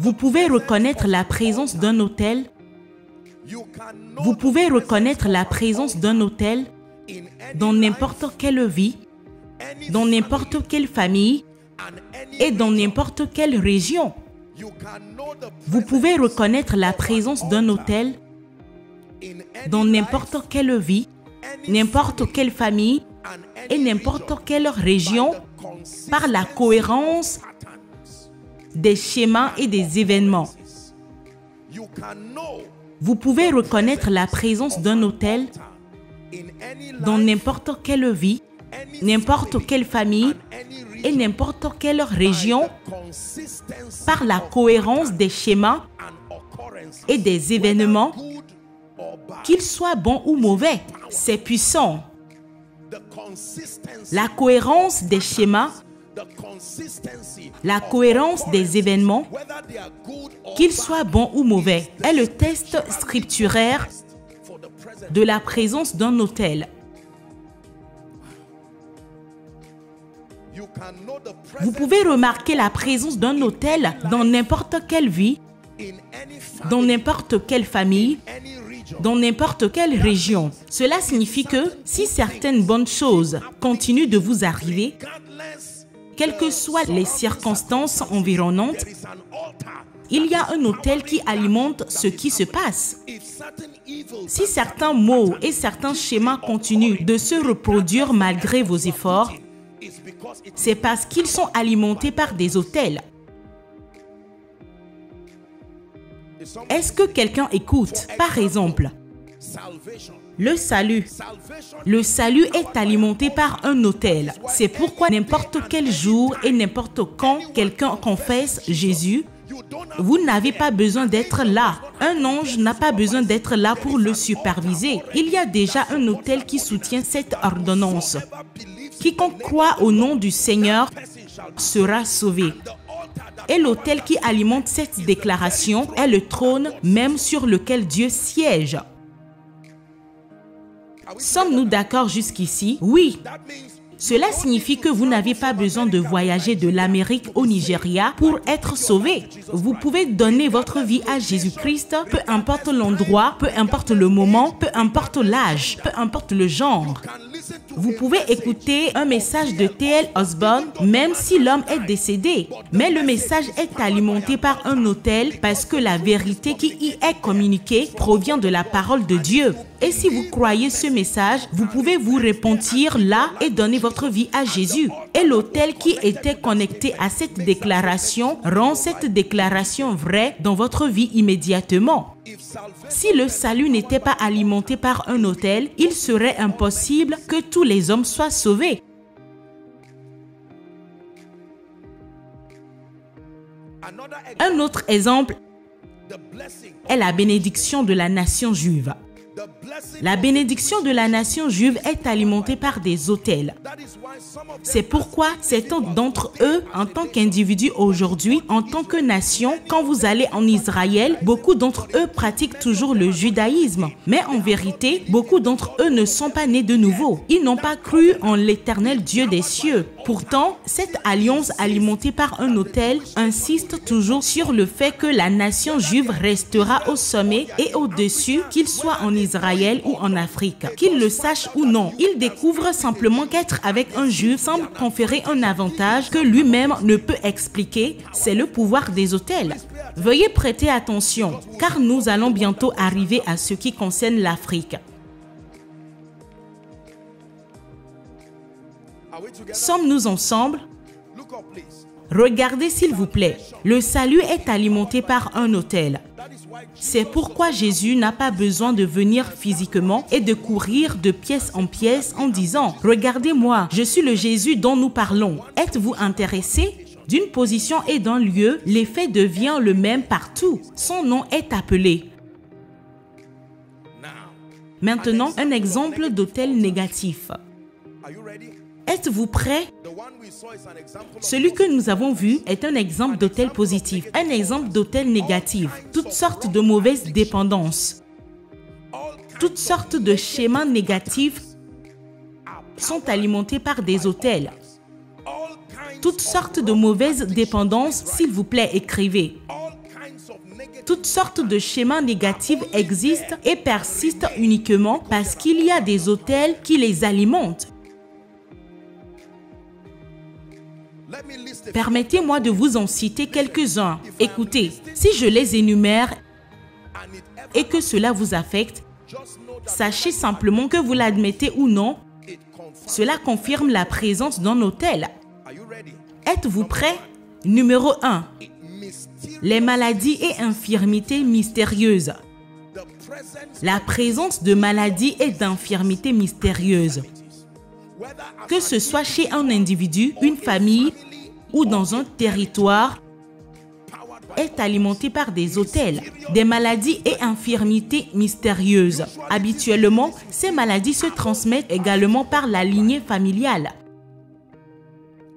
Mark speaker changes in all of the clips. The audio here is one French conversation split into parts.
Speaker 1: Vous pouvez reconnaître la présence d'un hôtel. Vous pouvez reconnaître la présence d'un hôtel dans n'importe quelle vie, dans n'importe quelle famille et dans n'importe quelle région. Vous pouvez reconnaître la présence d'un hôtel dans n'importe quelle vie, n'importe quelle famille et n'importe quelle région par la cohérence des schémas et des événements. Vous pouvez reconnaître la présence d'un hôtel dans n'importe quelle vie, n'importe quelle famille et n'importe quelle région par la cohérence des schémas et des événements, qu'ils soient bons ou mauvais. C'est puissant. La cohérence des schémas, la cohérence des événements, qu'ils soient bons ou mauvais, est le test scripturaire de la présence d'un hôtel. Vous pouvez remarquer la présence d'un hôtel dans n'importe quelle vie, dans n'importe quelle famille, dans n'importe quelle région. Cela signifie que si certaines bonnes choses continuent de vous arriver, quelles que soient les circonstances environnantes, il y a un hôtel qui alimente ce qui se passe. Si certains maux et certains schémas continuent de se reproduire malgré vos efforts, c'est parce qu'ils sont alimentés par des hôtels. Est-ce que quelqu'un écoute? Par exemple, le salut. Le salut est alimenté par un hôtel. C'est pourquoi n'importe quel jour et n'importe quand quelqu'un confesse Jésus, vous n'avez pas besoin d'être là. Un ange n'a pas besoin d'être là pour le superviser. Il y a déjà un hôtel qui soutient cette ordonnance. Quiconque croit au nom du Seigneur sera sauvé. Et l'autel qui alimente cette déclaration est le trône même sur lequel Dieu siège. Sommes-nous d'accord jusqu'ici? Oui. Cela signifie que vous n'avez pas besoin de voyager de l'Amérique au Nigeria pour être sauvé. Vous pouvez donner votre vie à Jésus-Christ, peu importe l'endroit, peu importe le moment, peu importe l'âge, peu importe le genre. Vous pouvez écouter un message de T.L. Osborne, même si l'homme est décédé. Mais le message est alimenté par un hôtel parce que la vérité qui y est communiquée provient de la parole de Dieu. Et si vous croyez ce message, vous pouvez vous repentir là et donner votre vie à Jésus. Et l'autel qui était connecté à cette déclaration rend cette déclaration vraie dans votre vie immédiatement. Si le salut n'était pas alimenté par un autel, il serait impossible que tous les hommes soient sauvés. Un autre exemple est la bénédiction de la nation juive. La bénédiction de la nation juive est alimentée par des autels. C'est pourquoi certains d'entre eux, en tant qu'individus aujourd'hui, en tant que nation, quand vous allez en Israël, beaucoup d'entre eux pratiquent toujours le judaïsme. Mais en vérité, beaucoup d'entre eux ne sont pas nés de nouveau. Ils n'ont pas cru en l'Éternel Dieu des cieux. Pourtant, cette alliance alimentée par un autel insiste toujours sur le fait que la nation juive restera au sommet et au-dessus, qu'il soit en Israël ou en Afrique. Qu'ils le sachent ou non, ils découvrent simplement qu'être avec un juif semble conférer un avantage que lui-même ne peut expliquer. C'est le pouvoir des autels. Veuillez prêter attention, car nous allons bientôt arriver à ce qui concerne l'Afrique. Sommes-nous ensemble? Regardez s'il vous plaît. Le salut est alimenté par un autel. C'est pourquoi Jésus n'a pas besoin de venir physiquement et de courir de pièce en pièce en disant « Regardez-moi, je suis le Jésus dont nous parlons. Êtes-vous intéressé ?» D'une position et d'un lieu, l'effet devient le même partout. Son nom est appelé. Maintenant, un exemple d'autel négatif. Êtes-vous prêts? Celui que nous avons vu est un exemple d'autel positif, un exemple d'autel négatif. Toutes sortes de mauvaises dépendances, toutes sortes de schémas négatifs sont alimentés par des autels. Toutes sortes de mauvaises dépendances, s'il vous plaît, écrivez. Toutes sortes de schémas négatifs existent et persistent uniquement parce qu'il y a des autels qui les alimentent. Permettez-moi de vous en citer quelques-uns. Écoutez, si je les énumère et que cela vous affecte, sachez simplement que vous l'admettez ou non, cela confirme la présence d'un autel. Êtes-vous prêts? Numéro 1. Les maladies et infirmités mystérieuses. La présence de maladies et d'infirmités mystérieuses, que ce soit chez un individu, une famille ou dans un territoire, est alimentée par des autels, des maladies et infirmités mystérieuses. Habituellement, ces maladies se transmettent également par la lignée familiale.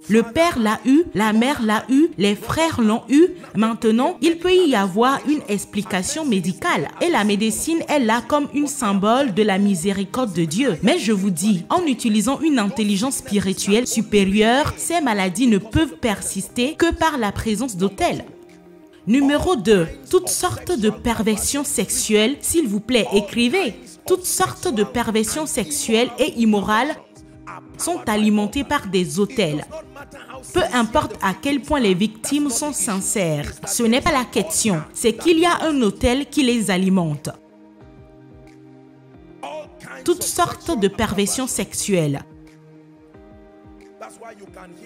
Speaker 1: Le père l'a eu, la mère l'a eu, les frères l'ont eu. Maintenant, il peut y avoir une explication médicale. Et la médecine est là comme un symbole de la miséricorde de Dieu. Mais je vous dis, en utilisant une intelligence spirituelle supérieure, ces maladies ne peuvent persister que par la présence d'autels. Numéro 2. Toutes sortes de perversions sexuelles. S'il vous plaît, écrivez. Toutes sortes de perversions sexuelles et immorales sont alimentées par des autels. Peu importe à quel point les victimes sont sincères, ce n'est pas la question, c'est qu'il y a un autel qui les alimente. Toutes sortes de perversions sexuelles.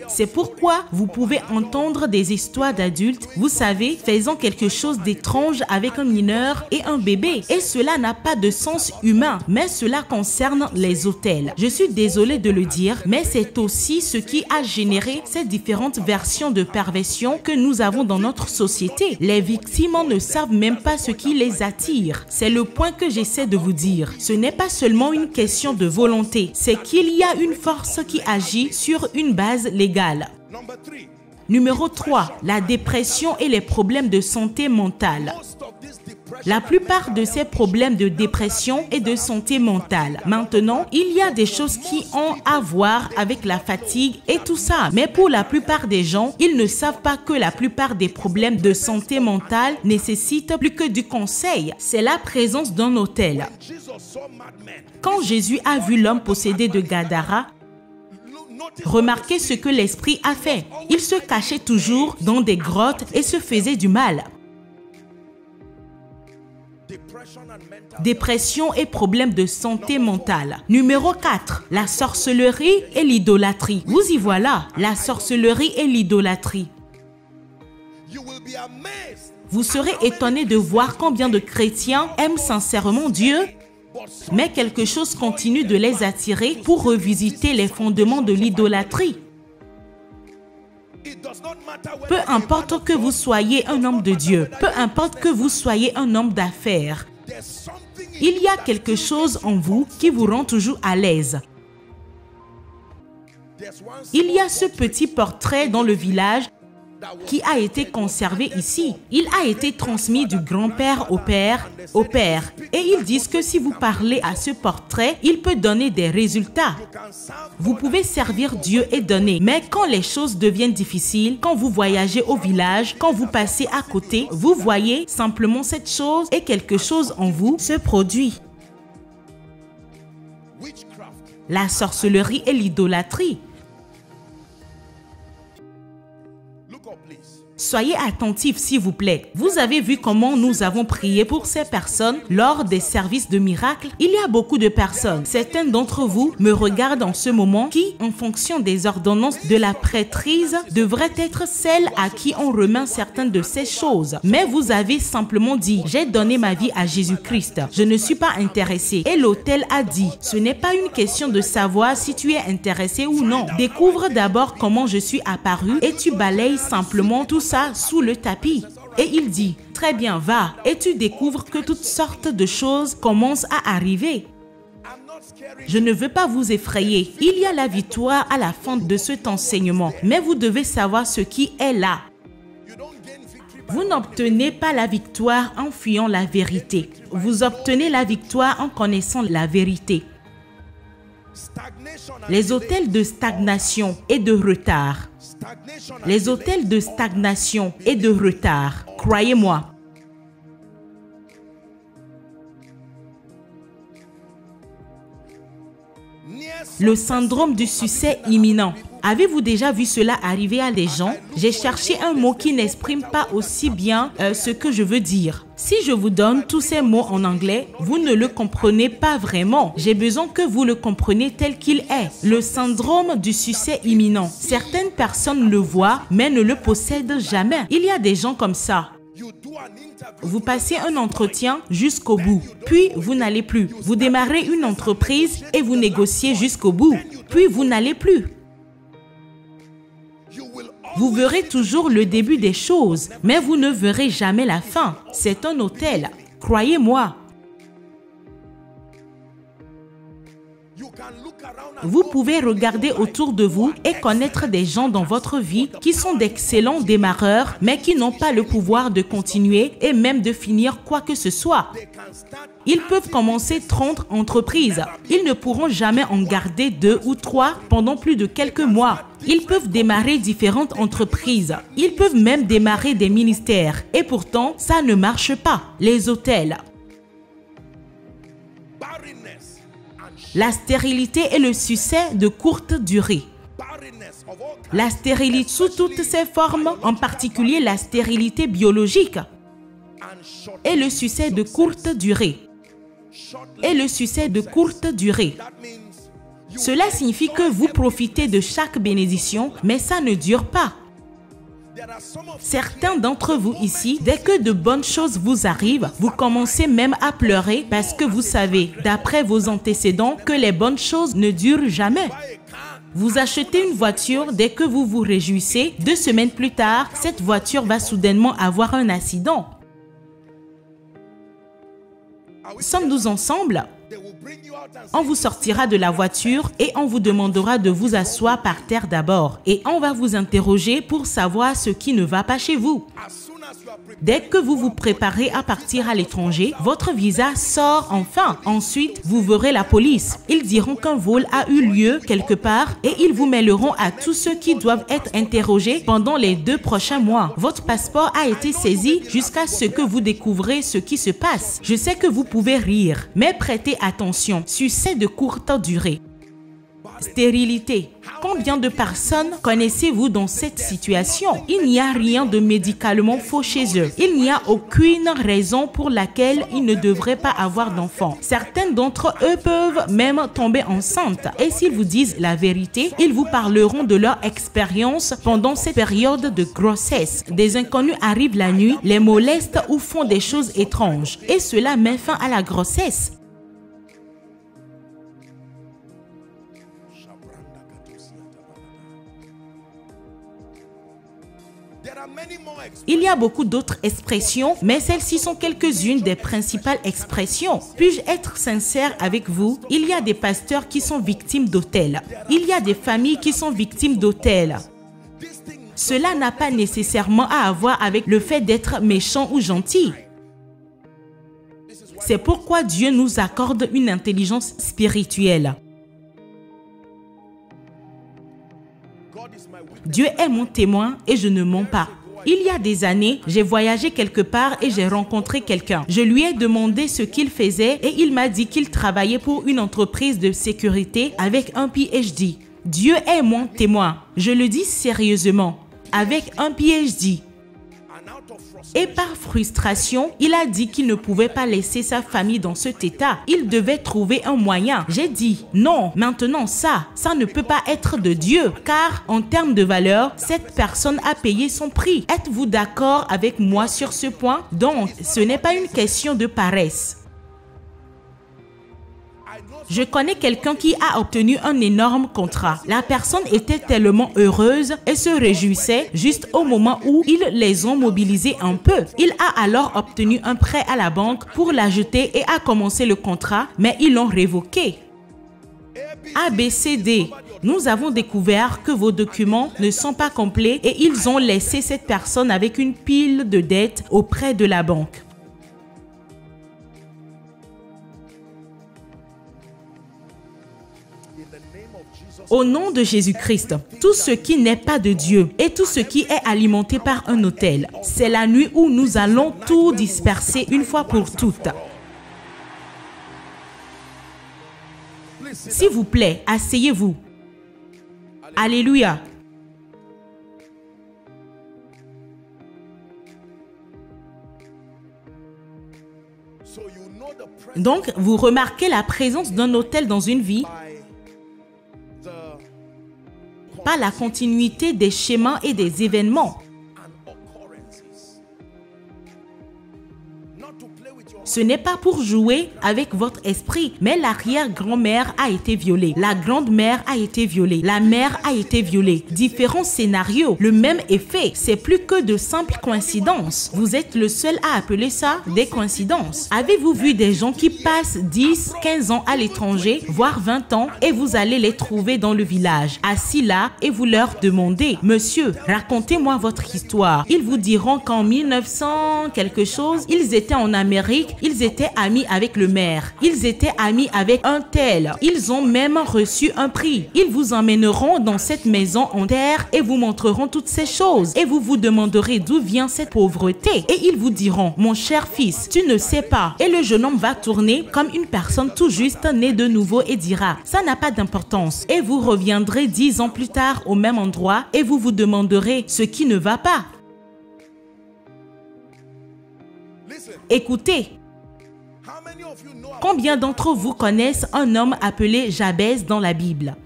Speaker 1: C'est pourquoi vous pouvez entendre des histoires d'adultes, vous savez, faisant quelque chose d'étrange avec un mineur et un bébé. Et cela n'a pas de sens humain, mais cela concerne les autels. Je suis désolée de le dire, mais c'est aussi ce qui a généré ces différentes versions de perversion que nous avons dans notre société. Les victimes ne savent même pas ce qui les attire. C'est le point que j'essaie de vous dire. Ce n'est pas seulement une question de volonté, c'est qu'il y a une force qui agit sur une base légale. Numéro 3. La dépression et les problèmes de santé mentale. La plupart de ces problèmes de dépression et de santé mentale. Maintenant, il y a des choses qui ont à voir avec la fatigue et tout ça. Mais pour la plupart des gens, ils ne savent pas que la plupart des problèmes de santé mentale nécessitent plus que du conseil. C'est la présence d'un autel. Quand Jésus a vu l'homme possédé de Gadara, remarquez ce que l'esprit a fait. Il se cachait toujours dans des grottes et se faisait du mal. Dépression et problèmes de santé mentale. Numéro 4. La sorcellerie et l'idolâtrie. Vous y voilà, la sorcellerie et l'idolâtrie. Vous serez étonné de voir combien de chrétiens aiment sincèrement Dieu, mais quelque chose continue de les attirer pour revisiter les fondements de l'idolâtrie. Peu importe que vous soyez un homme de Dieu, peu importe que vous soyez un homme d'affaires, il y a quelque chose en vous qui vous rend toujours à l'aise. Il y a ce petit portrait dans le village qui a été conservé ici. Il a été transmis du grand-père au père, Et ils disent que si vous parlez à ce portrait, il peut donner des résultats. Vous pouvez servir Dieu et donner. Mais quand les choses deviennent difficiles, quand vous voyagez au village, quand vous passez à côté, vous voyez simplement cette chose et quelque chose en vous se produit. La sorcellerie et l'idolâtrie. Soyez attentifs, s'il vous plaît. Vous avez vu comment nous avons prié pour ces personnes lors des services de miracles? Il y a beaucoup de personnes. Certains d'entre vous me regardent en ce moment qui, en fonction des ordonnances de la prêtrise, devraient être celles à qui on remet certaines de ces choses. Mais vous avez simplement dit, j'ai donné ma vie à Jésus-Christ. Je ne suis pas intéressé. Et l'autel a dit, ce n'est pas une question de savoir si tu es intéressé ou non. Découvre d'abord comment je suis apparu et tu balayes simplement tout ça sous le tapis. Et il dit, très bien, va. Et tu découvres que toutes sortes de choses commencent à arriver. Je ne veux pas vous effrayer. Il y a la victoire à la fin de cet enseignement. Mais vous devez savoir ce qui est là. Vous n'obtenez pas la victoire en fuyant la vérité. Vous obtenez la victoire en connaissant la vérité. Les autels de stagnation et de retard. Les autels de stagnation et de retard, croyez-moi, Le syndrome du succès imminent. Avez-vous déjà vu cela arriver à des gens? J'ai cherché un mot qui n'exprime pas aussi bien ce que je veux dire. Si je vous donne tous ces mots en anglais, vous ne le comprenez pas vraiment. J'ai besoin que vous le compreniez tel qu'il est. Le syndrome du succès imminent. Certaines personnes le voient, mais ne le possèdent jamais. Il y a des gens comme ça. Vous passez un entretien jusqu'au bout, puis vous n'allez plus. Vous démarrez une entreprise et vous négociez jusqu'au bout, puis vous n'allez plus. Vous verrez toujours le début des choses, mais vous ne verrez jamais la fin. C'est un hôtel, croyez-moi. Vous pouvez regarder autour de vous et connaître des gens dans votre vie qui sont d'excellents démarreurs, mais qui n'ont pas le pouvoir de continuer et même de finir quoi que ce soit. Ils peuvent commencer 30 entreprises. Ils ne pourront jamais en garder 2 ou 3 pendant plus de quelques mois. Ils peuvent démarrer différentes entreprises. Ils peuvent même démarrer des ministères. Et pourtant, ça ne marche pas. Les hôtels. La stérilité est le succès de courte durée. La stérilité sous toutes ses formes, en particulier la stérilité biologique, est le succès de courte durée. Cela signifie que vous profitez de chaque bénédiction, mais ça ne dure pas. Certains d'entre vous ici, dès que de bonnes choses vous arrivent, vous commencez même à pleurer parce que vous savez, d'après vos antécédents, que les bonnes choses ne durent jamais. Vous achetez une voiture dès que vous vous réjouissez. 2 semaines plus tard, cette voiture va soudainement avoir un accident. Sommes-nous ensemble? On vous sortira de la voiture et on vous demandera de vous asseoir par terre d'abord. Et on va vous interroger pour savoir ce qui ne va pas chez vous. Dès que vous vous préparez à partir à l'étranger, votre visa sort enfin. Ensuite, vous verrez la police. Ils diront qu'un vol a eu lieu quelque part et ils vous mêleront à tous ceux qui doivent être interrogés pendant les 2 prochains mois. Votre passeport a été saisi jusqu'à ce que vous découvrez ce qui se passe. Je sais que vous pouvez rire, mais prêtez attention. Succès de courte durée. Stérilité. Combien de personnes connaissez-vous dans cette situation? Il n'y a rien de médicalement faux chez eux. Il n'y a aucune raison pour laquelle ils ne devraient pas avoir d'enfants. Certaines d'entre eux peuvent même tomber enceintes. Et s'ils vous disent la vérité, ils vous parleront de leur expérience pendant cette période de grossesse. Des inconnus arrivent la nuit, les molestent ou font des choses étranges. Et cela met fin à la grossesse. Il y a beaucoup d'autres expressions, mais celles-ci sont quelques-unes des principales expressions. Puis-je être sincère avec vous? Il y a des pasteurs qui sont victimes d'hôtels. Il y a des familles qui sont victimes d'hôtels. Cela n'a pas nécessairement à voir avec le fait d'être méchant ou gentil. C'est pourquoi Dieu nous accorde une intelligence spirituelle. Dieu est mon témoin et je ne mens pas. Il y a des années, j'ai voyagé quelque part et j'ai rencontré quelqu'un. Je lui ai demandé ce qu'il faisait et il m'a dit qu'il travaillait pour une entreprise de sécurité avec un PhD. Dieu est mon témoin. Je le dis sérieusement. Avec un PhD. Et par frustration, il a dit qu'il ne pouvait pas laisser sa famille dans cet état. Il devait trouver un moyen. J'ai dit, non, maintenant ça ne peut pas être de Dieu. Car en termes de valeur, cette personne a payé son prix. Êtes-vous d'accord avec moi sur ce point? Donc, ce n'est pas une question de paresse. Je connais quelqu'un qui a obtenu un énorme contrat. La personne était tellement heureuse et se réjouissait juste au moment où ils les ont mobilisés un peu. Il a alors obtenu un prêt à la banque pour l'ajouter et a commencé le contrat, mais ils l'ont révoqué. ABCD. Nous avons découvert que vos documents ne sont pas complets et ils ont laissé cette personne avec une pile de dettes auprès de la banque. Au nom de Jésus-Christ, tout ce qui n'est pas de Dieu et tout ce qui est alimenté par un autel, c'est la nuit où nous allons tout disperser une fois pour toutes. S'il vous plaît, asseyez-vous. Alléluia. Donc, vous remarquez la présence d'un autel dans une vie par la continuité des schémas et des événements. Ce n'est pas pour jouer avec votre esprit, mais l'arrière-grand-mère a été violée, la grande-mère a été violée, la mère a été violée. Différents scénarios, le même effet. C'est plus que de simples coïncidences. Vous êtes le seul à appeler ça des coïncidences. Avez-vous vu des gens qui passent 10, 15 ans à l'étranger, voire 20 ans, et vous allez les trouver dans le village, assis là, et vous leur demandez, « Monsieur, racontez-moi votre histoire. » Ils vous diront qu'en 1900 quelque chose, ils étaient en Amérique. Ils étaient amis avec le maire. Ils étaient amis avec un tel. Ils ont même reçu un prix. Ils vous emmèneront dans cette maison en terre et vous montreront toutes ces choses. Et vous vous demanderez d'où vient cette pauvreté. Et ils vous diront, mon cher fils, tu ne sais pas. Et le jeune homme va tourner comme une personne tout juste née de nouveau et dira, ça n'a pas d'importance. Et vous reviendrez 10 ans plus tard au même endroit et vous vous demanderez ce qui ne va pas. Écoutez. Combien d'entre vous connaissent un homme appelé Jabez dans la Bible?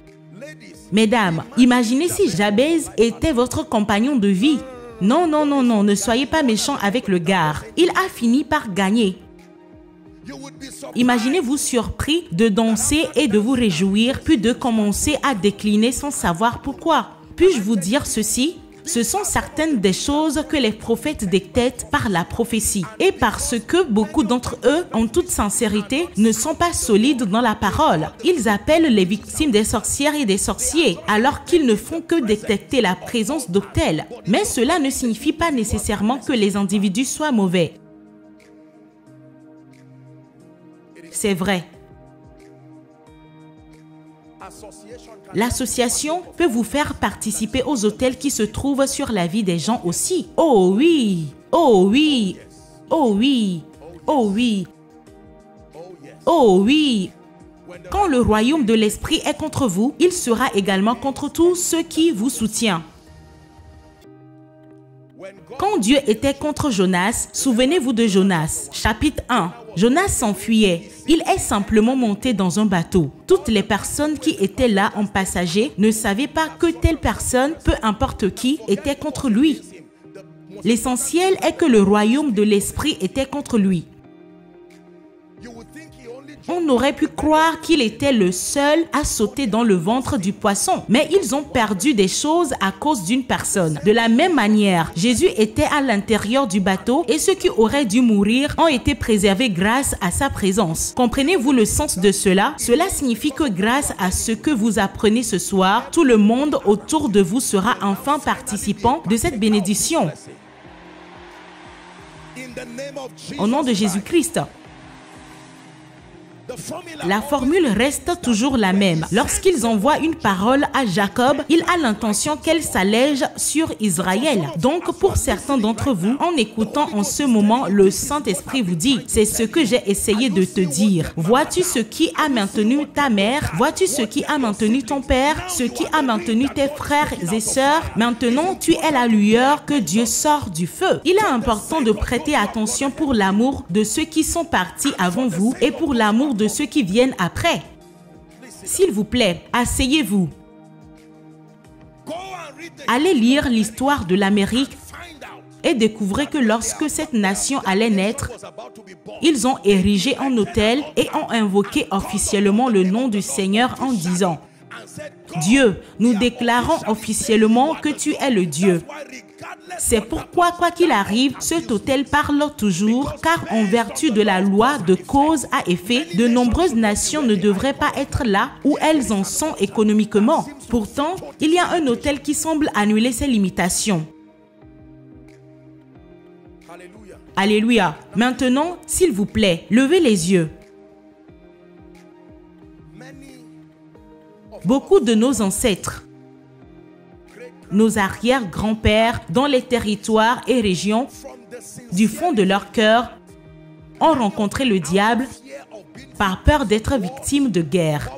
Speaker 1: Mesdames, imaginez si Jabez était votre compagnon de vie. Non, non, non, non, ne soyez pas méchants avec le gars. Il a fini par gagner. Imaginez-vous surpris de danser et de vous réjouir, puis de commencer à décliner sans savoir pourquoi. Puis-je vous dire ceci? Ce sont certaines des choses que les prophètes dictaient par la prophétie. Et parce que beaucoup d'entre eux, en toute sincérité, ne sont pas solides dans la parole. Ils appellent les victimes des sorcières et des sorciers, alors qu'ils ne font que détecter la présence d'autel. Mais cela ne signifie pas nécessairement que les individus soient mauvais. C'est vrai. L'association peut vous faire participer aux autels qui se trouvent sur la vie des gens aussi. Oh oui, oh oui, oh oui, oh oui, oh oui. Quand le royaume de l'esprit est contre vous, il sera également contre tous ceux qui vous soutiennent. Quand Dieu était contre Jonas, souvenez-vous de Jonas. Chapitre 1. Jonas s'enfuyait. Il est simplement monté dans un bateau. Toutes les personnes qui étaient là en passager ne savaient pas que telle personne, peu importe qui, était contre lui. L'essentiel est que le royaume de l'esprit était contre lui. On aurait pu croire qu'il était le seul à sauter dans le ventre du poisson. Mais ils ont perdu des choses à cause d'une personne. De la même manière, Jésus était à l'intérieur du bateau et ceux qui auraient dû mourir ont été préservés grâce à sa présence. Comprenez-vous le sens de cela? Cela signifie que grâce à ce que vous apprenez ce soir, tout le monde autour de vous sera enfin participant de cette bénédiction. Au nom de Jésus-Christ. La formule reste toujours la même. Lorsqu'ils envoient une parole à Jacob, il a l'intention qu'elle s'allège sur Israël. Donc, pour certains d'entre vous, en écoutant en ce moment, le Saint-Esprit vous dit, c'est ce que j'ai essayé de te dire. Vois-tu ce qui a maintenu ta mère? Vois-tu ce qui a maintenu ton père? Ce qui a maintenu tes frères et sœurs? Maintenant, tu es la lueur que Dieu sort du feu. Il est important de prêter attention pour l'amour de ceux qui sont partis avant vous et pour l'amour de ceux qui viennent après. S'il vous plaît, asseyez-vous. Allez lire l'histoire de l'Amérique et découvrez que lorsque cette nation allait naître, ils ont érigé un autel et ont invoqué officiellement le nom du Seigneur en disant, « Dieu, nous déclarons officiellement que tu es le Dieu. » C'est pourquoi, quoi qu'il arrive, cet autel parle toujours, car en vertu de la loi de cause à effet, de nombreuses nations ne devraient pas être là où elles en sont économiquement. Pourtant, il y a un autel qui semble annuler ces limitations. Alléluia. Maintenant, s'il vous plaît, levez les yeux. Beaucoup de nos ancêtres, nos arrière-grands-pères dans les territoires et régions, du fond de leur cœur, ont rencontré le diable par peur d'être victimes de guerre,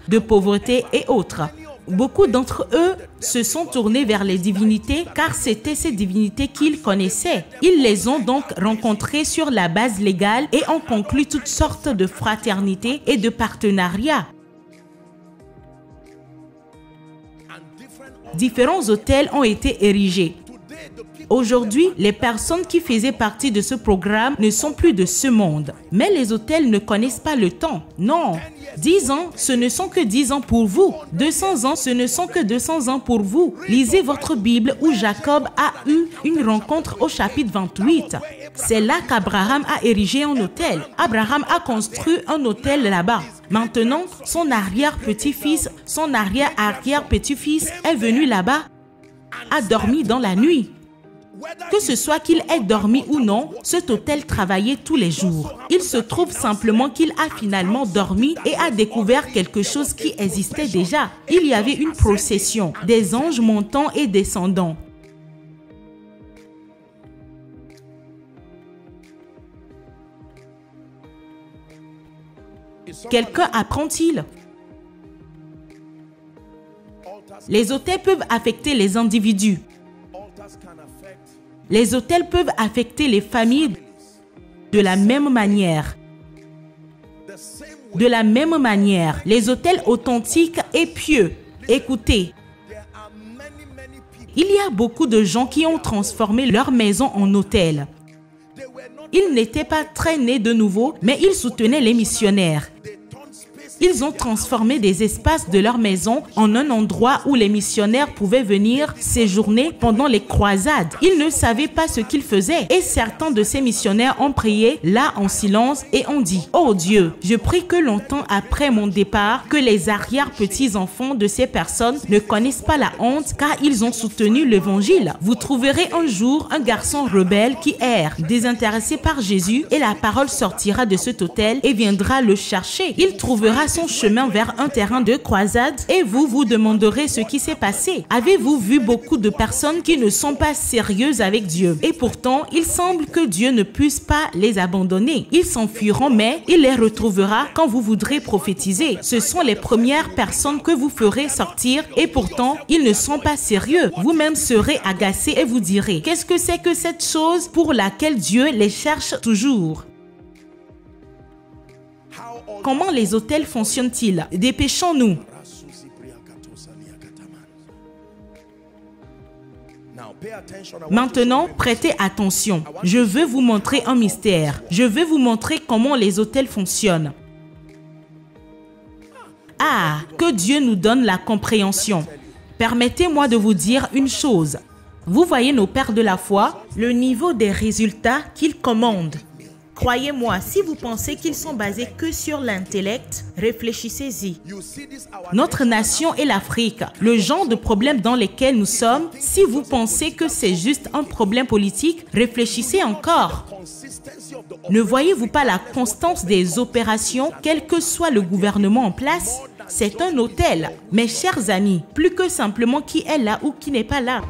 Speaker 1: de pauvreté et autres. Beaucoup d'entre eux se sont tournés vers les divinités car c'était ces divinités qu'ils connaissaient. Ils les ont donc rencontrées sur la base légale et ont conclu toutes sortes de fraternités et de partenariats. Différents autels ont été érigés. Aujourd'hui, les personnes qui faisaient partie de ce programme ne sont plus de ce monde. Mais les autels ne connaissent pas le temps. Non. 10 ans, ce ne sont que 10 ans pour vous. 200 ans, ce ne sont que 200 ans pour vous. Lisez votre Bible où Jacob a eu une rencontre au chapitre 28. C'est là qu'Abraham a érigé un autel. Abraham a construit un autel là-bas. Maintenant, son arrière-petit-fils, son arrière-arrière-petit-fils est venu là-bas, a dormi dans la nuit. Que ce soit qu'il ait dormi ou non, cet autel travaillait tous les jours. Il se trouve simplement qu'il a finalement dormi et a découvert quelque chose qui existait déjà. Il y avait une procession, des anges montant et descendant. Quelqu'un apprend-il? Les autels peuvent affecter les individus. Les autels peuvent affecter les familles de la même manière. De la même manière, les autels authentiques et pieux. Écoutez, il y a beaucoup de gens qui ont transformé leur maison en autel. Ils n'étaient pas très nés de nouveau, mais ils soutenaient les missionnaires. Ils ont transformé des espaces de leur maison en un endroit où les missionnaires pouvaient venir séjourner pendant les croisades. Ils ne savaient pas ce qu'ils faisaient. Et certains de ces missionnaires ont prié là en silence et ont dit: « Oh Dieu, je prie que longtemps après mon départ, que les arrière-petits-enfants de ces personnes ne connaissent pas la honte car ils ont soutenu l'évangile. Vous trouverez un jour un garçon rebelle qui erre, désintéressé par Jésus, et la parole sortira de cet autel et viendra le chercher. Il trouvera son chemin vers un terrain de croisade et vous vous demanderez ce qui s'est passé. Avez-vous vu beaucoup de personnes qui ne sont pas sérieuses avec Dieu? Et pourtant, il semble que Dieu ne puisse pas les abandonner. Ils s'enfuiront, mais il les retrouvera quand vous voudrez prophétiser. Ce sont les premières personnes que vous ferez sortir et pourtant, ils ne sont pas sérieux. Vous-même serez agacé et vous direz: qu'est-ce que c'est que cette chose pour laquelle Dieu les cherche toujours? Comment les autels fonctionnent-ils? Dépêchons-nous. Maintenant, prêtez attention. Je veux vous montrer un mystère. Je veux vous montrer comment les autels fonctionnent. Ah, que Dieu nous donne la compréhension. Permettez-moi de vous dire une chose. Vous voyez nos pères de la foi, le niveau des résultats qu'ils commandent. Croyez-moi, si vous pensez qu'ils sont basés que sur l'intellect, réfléchissez-y. Notre nation est l'Afrique. Le genre de problème dans lequel nous sommes, si vous pensez que c'est juste un problème politique, réfléchissez encore. Ne voyez-vous pas la constance des opérations, quel que soit le gouvernement en place? C'est un autel. Mes chers amis, plus que simplement qui est là ou qui n'est pas là.